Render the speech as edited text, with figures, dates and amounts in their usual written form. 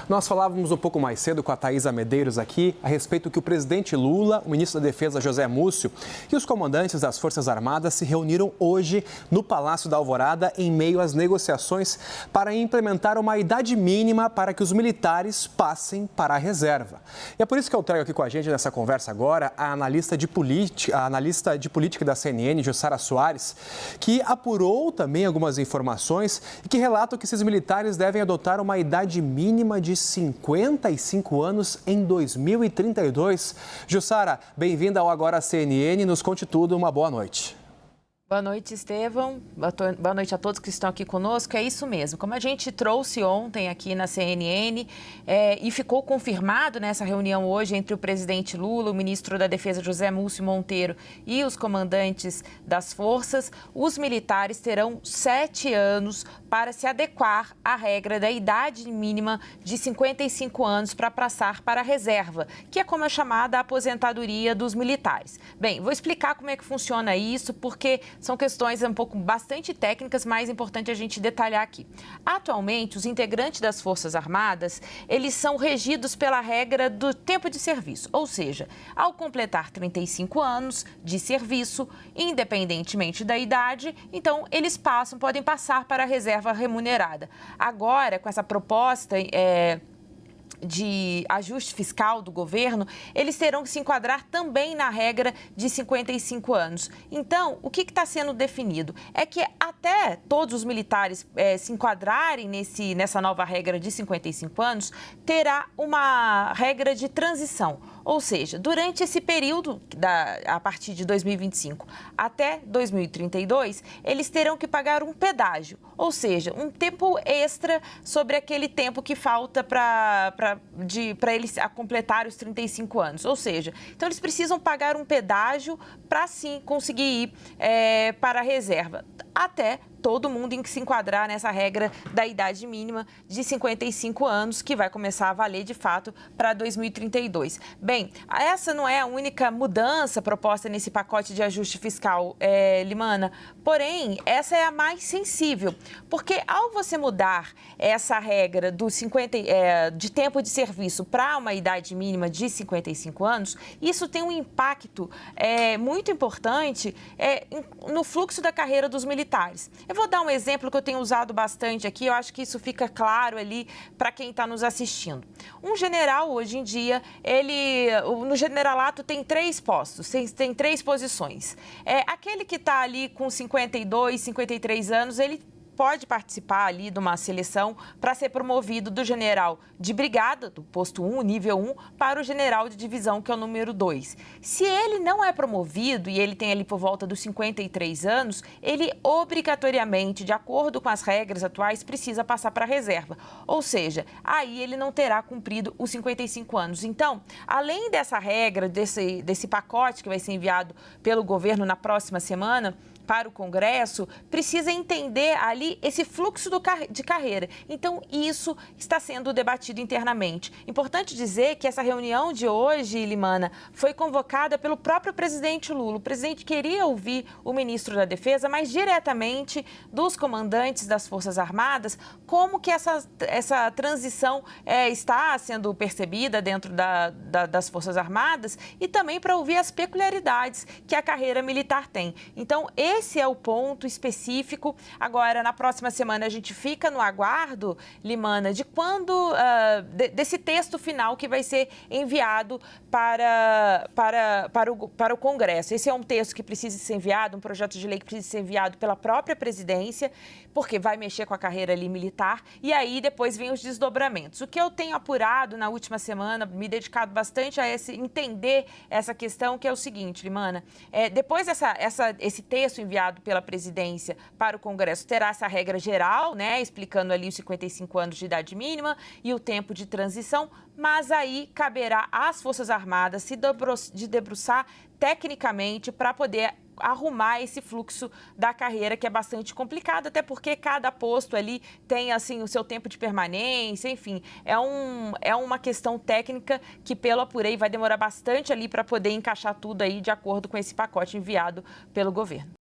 Nós falávamos um pouco mais cedo com a Thaisa Medeiros aqui a respeito que o presidente Lula, o ministro da Defesa José Múcio e os comandantes das Forças Armadas se reuniram hoje no Palácio da Alvorada em meio às negociações para implementar uma idade mínima para que os militares passem para a reserva. E é por isso que eu trago aqui com a gente nessa conversa agora a analista de política da CNN, Jussara Soares, que apurou também algumas informações e que relatam que esses militares devem adotar uma idade mínima de 55 anos em 2032. Jussara, bem-vinda ao Agora CNN. Nos conte tudo. Uma boa noite. Boa noite, Estevão. Boa noite a todos que estão aqui conosco. É isso mesmo. Como a gente trouxe ontem aqui na CNN e ficou confirmado nessa reunião hoje entre o presidente Lula, o ministro da Defesa José Múcio Monteiro e os comandantes das forças, os militares terão 7 anos para se adequar à regra da idade mínima de 55 anos para passar para a reserva, que é como é chamada a aposentadoria dos militares. Bem, vou explicar como é que funciona isso, porque são questões bastante técnicas, mas é importante a gente detalhar aqui. Atualmente, os integrantes das Forças Armadas, eles são regidos pela regra do tempo de serviço, ou seja, ao completar 35 anos de serviço, independentemente da idade, então eles podem passar para a reserva remunerada. Agora, com essa proposta de ajuste fiscal do governo, eles terão que se enquadrar também na regra de 55 anos. Então, o que está sendo definido é que até todos os militares se enquadrarem nessa nova regra de 55 anos, terá uma regra de transição. Ou seja, durante esse período, a partir de 2025 até 2032, eles terão que pagar um pedágio, ou seja, um tempo extra sobre aquele tempo que falta para eles completarem os 35 anos. Ou seja, então eles precisam pagar um pedágio para sim conseguir ir para a reserva, até todo mundo em que se enquadrar nessa regra da idade mínima de 55 anos, que vai começar a valer de fato para 2032. Bem, essa não é a única mudança proposta nesse pacote de ajuste fiscal, Limana, porém, essa é a mais sensível, porque ao você mudar essa regra de tempo de serviço para uma idade mínima de 55 anos, isso tem um impacto muito importante no fluxo da carreira dos militares. Eu vou dar um exemplo que eu tenho usado bastante aqui, eu acho que isso fica claro ali para quem está nos assistindo. Um general, hoje em dia, no generalato tem 3 postos, tem 3 posições. Aquele que está ali com 52, 53 anos, ele pode participar ali de uma seleção para ser promovido do general de brigada, do posto 1, nível 1, para o general de divisão, que é o número 2. Se ele não é promovido e ele tem ali por volta dos 53 anos, ele obrigatoriamente, de acordo com as regras atuais, precisa passar para a reserva. Ou seja, aí ele não terá cumprido os 55 anos. Então, além dessa regra, desse pacote que vai ser enviado pelo governo na próxima semana para o Congresso, precisa entender ali esse fluxo de carreira. Então, isso está sendo debatido internamente. Importante dizer que essa reunião de hoje, Limana, foi convocada pelo próprio presidente Lula. O presidente queria ouvir o ministro da Defesa, mas diretamente dos comandantes das Forças Armadas, como que essa transição está sendo percebida dentro das Forças Armadas e também para ouvir as peculiaridades que a carreira militar tem. Então, esse é o ponto específico. Agora, na próxima semana, a gente fica no aguardo, Limana, de quando, desse texto final que vai ser enviado para o Congresso. Esse é um texto que precisa ser enviado, um projeto de lei que precisa ser enviado pela própria presidência, porque vai mexer com a carreira ali militar, e aí depois vem os desdobramentos. O que eu tenho apurado na última semana, me dedicado bastante a entender essa questão, que é o seguinte, Limana, depois esse texto enviado pela presidência para o Congresso terá essa regra geral, né, explicando ali os 55 anos de idade mínima e o tempo de transição, mas aí caberá às Forças Armadas se debruçar tecnicamente para poder arrumar esse fluxo da carreira, que é bastante complicado, até porque cada posto ali tem assim o seu tempo de permanência, enfim, é uma questão técnica que, pelo apurei, vai demorar bastante ali para poder encaixar tudo aí de acordo com esse pacote enviado pelo governo.